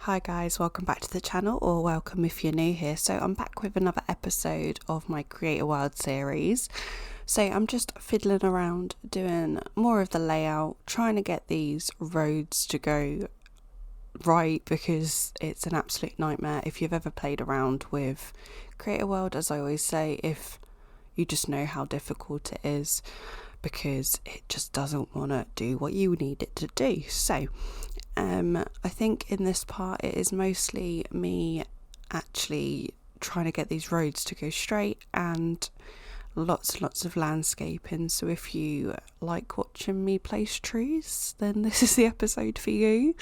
Hi guys, welcome back to the channel, or welcome if you're new here. So I'm back with another episode of my Create a World series. So I'm just fiddling around doing more of the layout, trying to get these roads to go right because it's an absolute nightmare. If you've ever played around with Create a World, as I always say, if you just know how difficult it is, because it just doesn't want to do what you need it to do. So I think in this part it is mostly me actually trying to get these roads to go straight and lots of landscaping. So if you like watching me place trees, then this is the episode for you.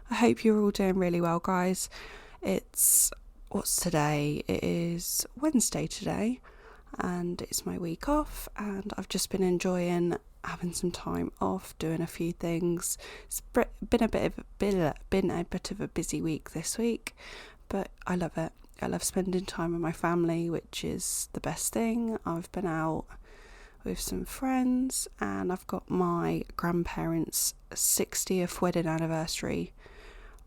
I hope you're all doing really well, guys. What's today? It is Wednesday today, and it's my week off, and I've just been enjoying having some time off, doing a few things. It's been a bit of a busy week this week, but I love it. I love spending time with my family, which is the best thing. I've been out with some friends, and I've got my grandparents' 60th wedding anniversary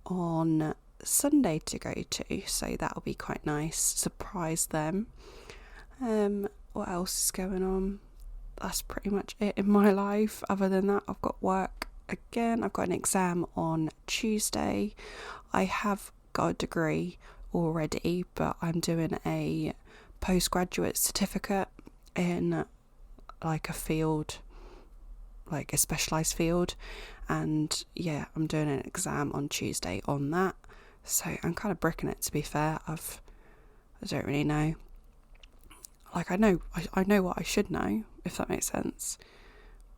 on Sunday to go to, so that'll be quite nice. Surprise them. What else is going on? That's pretty much it in my life. Other than that, I've got work again. I've got an exam on Tuesday. I have got a degree already, but I'm doing a postgraduate certificate in like a field, like a specialised field, and yeah, I'm doing an exam on Tuesday on that. So I'm kind of bricking it, to be fair. I don't really know. Like, I know what I should know, if that makes sense,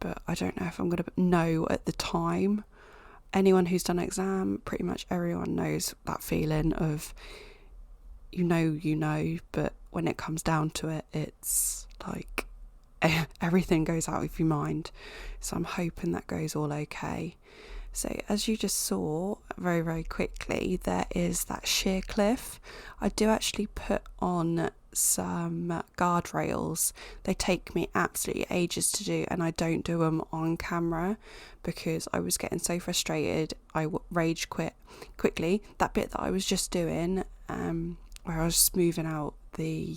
but I don't know if I'm going to know at the time. Anyone who's done an exam, pretty much everyone knows that feeling of you know, but when it comes down to it, it's like everything goes out of your mind. So I'm hoping that goes all okay. So as you just saw very, very quickly, there is that sheer cliff. I do actually put on some guardrails. They take me absolutely ages to do, and I don't do them on camera because I was getting so frustrated. I rage quit quickly. That bit that I was just doing, where I was smoothing out the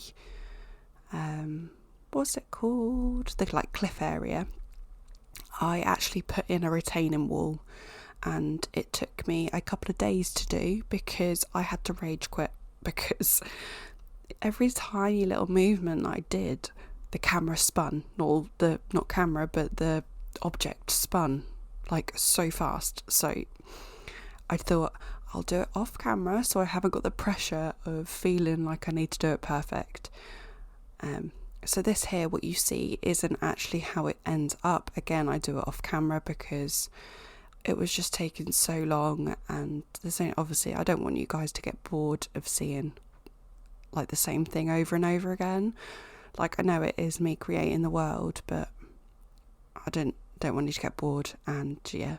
what's it called, the like cliff area, I actually put in a retaining wall, and it took me a couple of days to do because I had to rage quit, because every tiny little movement I did, the camera spun, not camera, but the object spun like so fast. So I thought I'll do it off camera so I haven't got the pressure of feeling like I need to do it perfect. So this here, what you see, isn't actually how it ends up. Again, I do it off camera because it was just taking so long, and obviously I don't want you guys to get bored of seeing like the same thing over and over again. Like, I know it is me creating the world, but I don't want you to get bored. And yeah,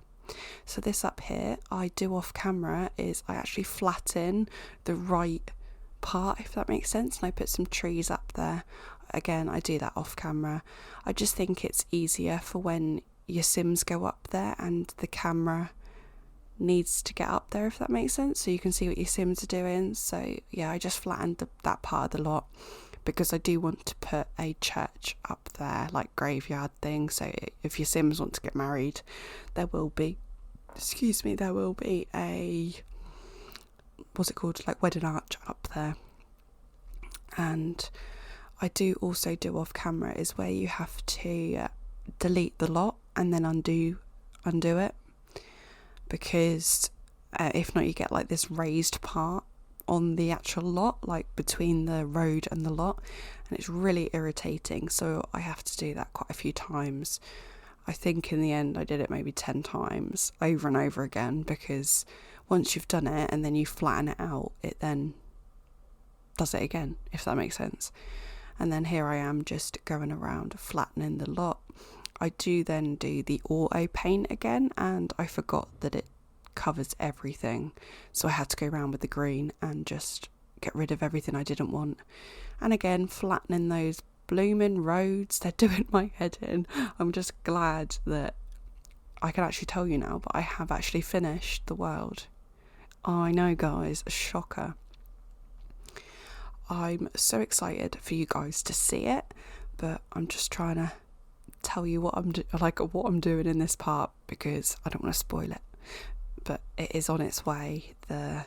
so this up here I do off camera is I actually flatten the right part, if that makes sense, and I put some trees up there. Again, I do that off camera. I just think it's easier for when your sims go up there and the camera needs to get up there, if that makes sense, so you can see what your sims are doing. So yeah, I just flattened that part of the lot because I do want to put a church up there, like graveyard thing, so if your sims want to get married, there will be a, what's it called, like wedding arch up there. And I do also do off camera is where you have to delete the lot and then undo it, because if not, you get like this raised part on the actual lot, like between the road and the lot, and it's really irritating. So I have to do that quite a few times. I think in the end I did it maybe 10 times over and over again, because once you've done it and then you flatten it out, it then does it again, if that makes sense. And then here I am just going around flattening the lot. I do then do the auto paint again, and I forgot that it covers everything, so I had to go around with the green and just get rid of everything I didn't want. And again, flattening those blooming roads, they're doing my head in. I'm just glad that I can actually tell you now, but I have actually finished the world. I know, guys, shocker. I'm so excited for you guys to see it, but I'm just trying to tell you what I'm doing in this part because I don't want to spoil it. But it is on its way, the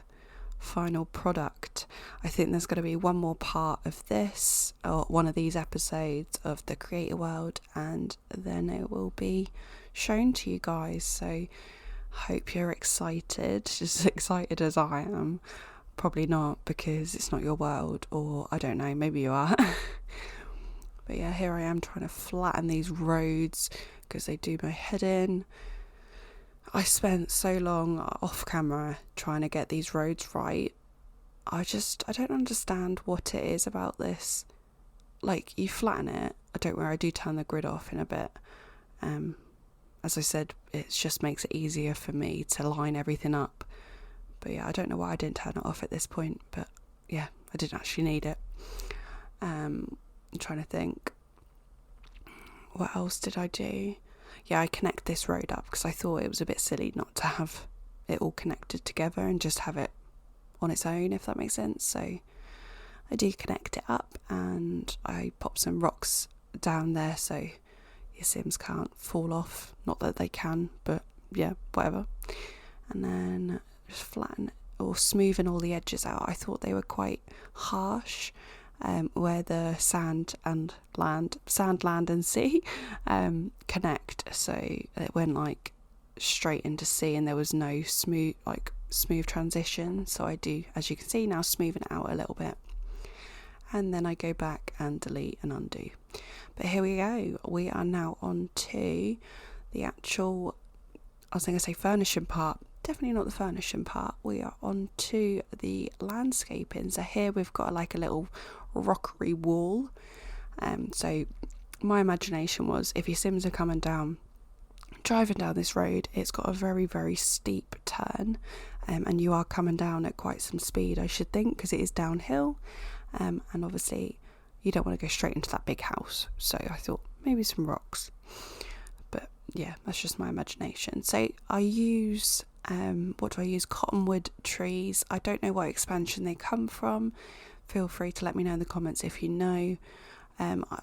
final product. I think there's going to be one more part of this, or one of these episodes of the creator world, and then it will be shown to you guys. So hope you're excited, just as excited as I am. Probably not, because it's not your world, or I don't know, maybe you are. But yeah, here I am trying to flatten these roads because they do my head in. I spent so long off camera trying to get these roads right. I don't understand what it is about this. Like, you flatten it. I do turn the grid off in a bit. As I said, it just makes it easier for me to line everything up. But yeah, I don't know why I didn't turn it off at this point, but yeah, I didn't actually need it. I'm trying to think. What else did I do? Yeah, I connect this road up because I thought it was a bit silly not to have it all connected together and just have it on its own, if that makes sense. So I do connect it up and I pop some rocks down there so your Sims can't fall off. Not that they can, but yeah, whatever. And then just flatten or smoothing all the edges out. I thought they were quite harsh, where the sand, land and sea connect. So it went like straight into sea, and there was no smooth transition. So I do, as you can see now, smoothing it out a little bit. And then I go back and delete and undo. But here we go. We are now on to the actual, I was going to say furnishing part. Definitely not the furnishing part. We are on to the landscaping. So here we've got like a little rockery wall. So my imagination was, if your Sims are driving down this road, it's got a very, very steep turn. And you are coming down at quite some speed, I should think, because it is downhill. And obviously you don't want to go straight into that big house. So I thought maybe some rocks. But yeah, that's just my imagination. So I use, what do I use? Cottonwood trees. I don't know what expansion they come from. Feel free to let me know in the comments if you know.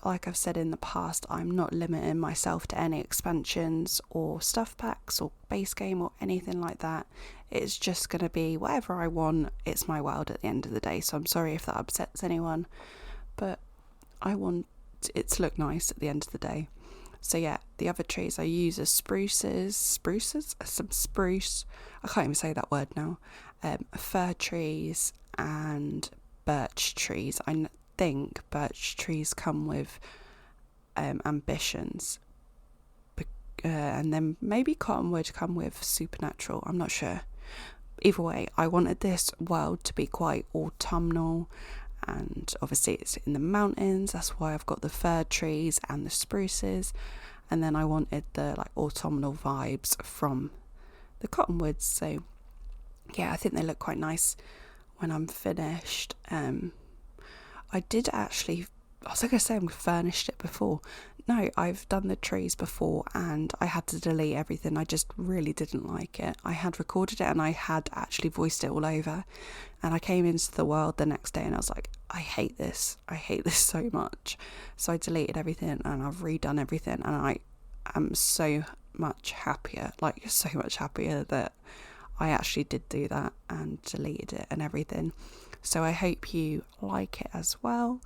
Like I've said in the past, I'm not limiting myself to any expansions or stuff packs or base game or anything like that. It's just going to be whatever I want. It's my world at the end of the day, so I'm sorry if that upsets anyone, but I want it to look nice at the end of the day. So yeah, the other trees I use are some spruce, I can't even say that word now, fir trees and birch trees. I think birch trees come with ambitions, and then maybe cottonwood come with supernatural, I'm not sure. Either way, I wanted this world to be quite autumnal, and obviously it's in the mountains, that's why I've got the fir trees and the spruces, and then I wanted the like autumnal vibes from the cottonwoods. So yeah, I think they look quite nice when I'm finished. I did actually, I was going to say I've furnished it before. No, I've done the trees before and I had to delete everything. I just really didn't like it. I had recorded it and I had actually voiced it all over. And I came into the world the next day and I was like, I hate this so much. So I deleted everything and I've redone everything, and I am so much happier that I actually did do that and deleted it and everything. So I hope you like it as well.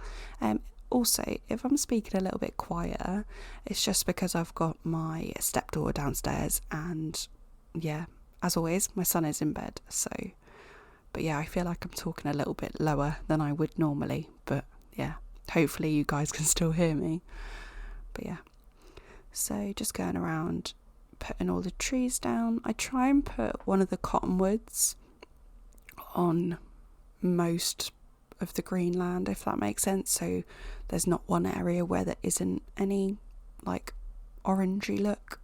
Also, if I'm speaking a little bit quieter, it's just because I've got my stepdaughter downstairs, and yeah, as always, my son is in bed. So, but yeah, I feel like I'm talking a little bit lower than I would normally, but yeah, hopefully you guys can still hear me. But yeah, so just going around putting all the trees down. I try and put one of the cottonwoods on most of the green land, if that makes sense, so there's not one area where there isn't any like orangey look.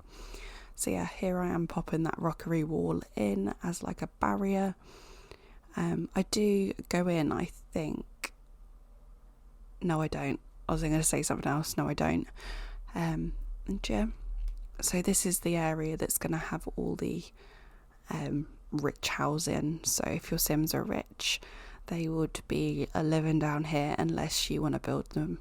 So yeah, here I am popping that rockery wall in as like a barrier. I do go in, I think, no I don't, I was going to say something else, no I don't. And yeah, so this is the area that's going to have all the rich housing. So if your Sims are rich, they would be living down here unless you want to build them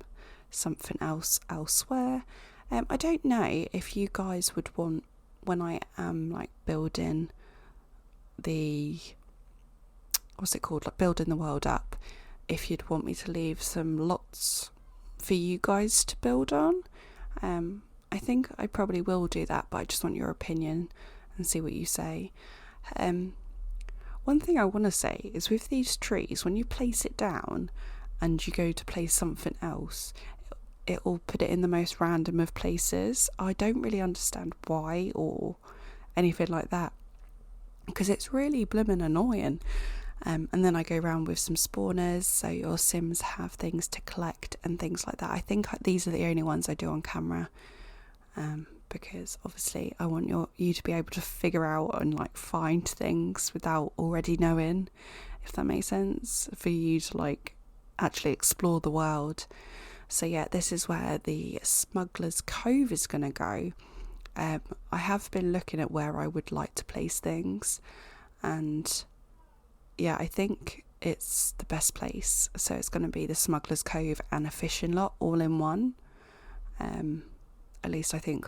something else elsewhere. I don't know if you guys would want, when I am like building the, what's it called, like building the world up, if you'd want me to leave some lots for you guys to build on. I think I probably will do that, but I just want your opinion and see what you say. One thing I want to say is with these trees, when you place it down and you go to place something else, it will put it in the most random of places. I don't really understand why or anything like that, because it's really blooming annoying. And then I go around with some spawners, so your Sims have things to collect and things like that. I think these are the only ones I do on camera, because obviously I want you to be able to figure out and like find things without already knowing, if that makes sense, for you to like actually explore the world. So yeah, this is where the Smugglers Cove is going to go. I have been looking at where I would like to place things, and yeah, I think it's the best place. So it's going to be the Smugglers Cove and a fishing lot all in one. At least I think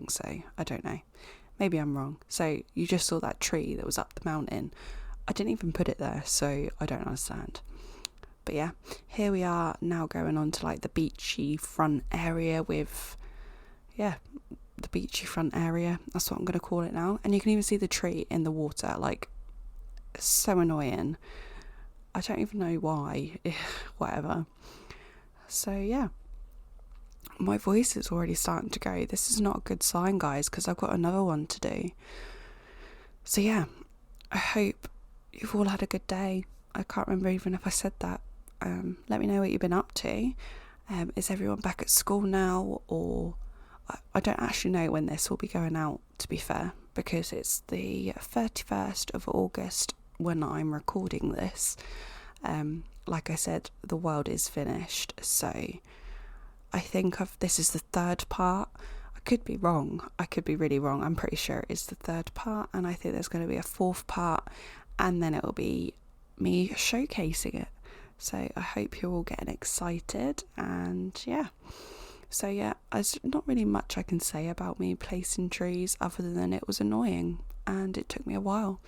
so. I don't know. Maybe I'm wrong. So you just saw that tree that was up the mountain. I didn't even put it there, so I don't understand. But yeah, here we are now going on to like the beachy front area with, yeah, the beachy front area. That's what I'm going to call it now. And you can even see the tree in the water. Like, it's so annoying. I don't even know why. Whatever. So yeah, my voice is already starting to go. This is not a good sign, guys, because I've got another one to do. So yeah, I hope you've all had a good day. I can't remember even if I said that. Let me know what you've been up to. Is everyone back at school now, or I don't actually know when this will be going out, to be fair, because it's the 31st of August when I'm recording this. Like I said, the world is finished, so I think this is the third part. I could be wrong. I could be really wrong. I'm pretty sure it is the third part, and I think there's going to be a fourth part, and then it will be me showcasing it. So I hope you're all getting excited, and yeah. So yeah, there's not really much I can say about me placing trees other than it was annoying and it took me a while.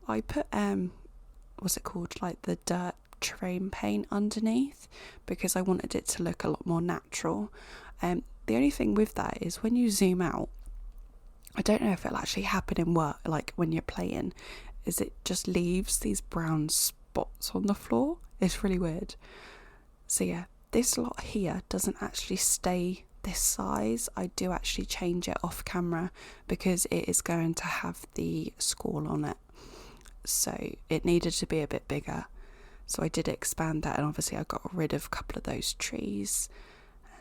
I put what's it called, like the dirt terrain paint underneath because I wanted it to look a lot more natural. The only thing with that is when you zoom out, I don't know if it'll actually happen in work, like when you're playing, is it just leaves these brown spots on the floor. It's really weird. So yeah, this lot here doesn't actually stay this size. I do actually change it off camera because it is going to have the squall on it, so it needed to be a bit bigger. So I did expand that, and obviously I got rid of a couple of those trees,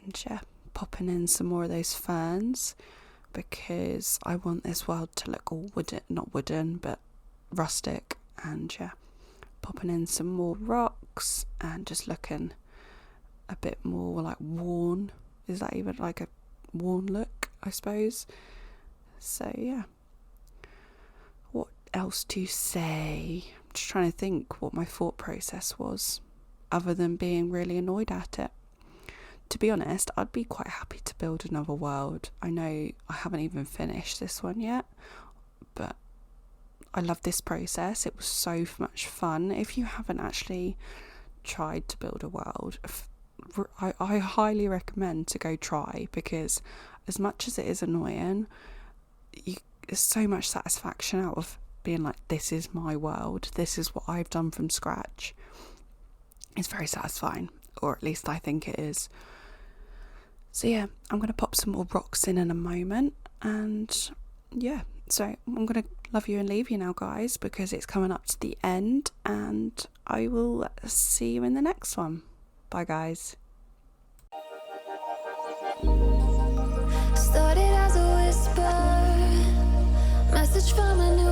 and yeah, popping in some more of those ferns because I want this world to look all wooden, not wooden, but rustic. And yeah, popping in some more rocks and just looking a bit more like worn. Is that even like a worn look, I suppose? So yeah, what else to say? I'm just trying to think what my thought process was other than being really annoyed at it. To be honest, I'd be quite happy to build another world. I know I haven't even finished this one yet, but I love this process. It was so much fun. If you haven't actually tried to build a world, I highly recommend to go try, because as much as it is annoying, there's so much satisfaction out of being like, this is my world, this is what I've done from scratch. It's very satisfying, or at least I think it is. So yeah, I'm going to pop some more rocks in a moment, and yeah, so I'm going to love you and leave you now, guys, because it's coming up to the end, and I will see you in the next one. Bye, guys. Started as a whisper, message from a new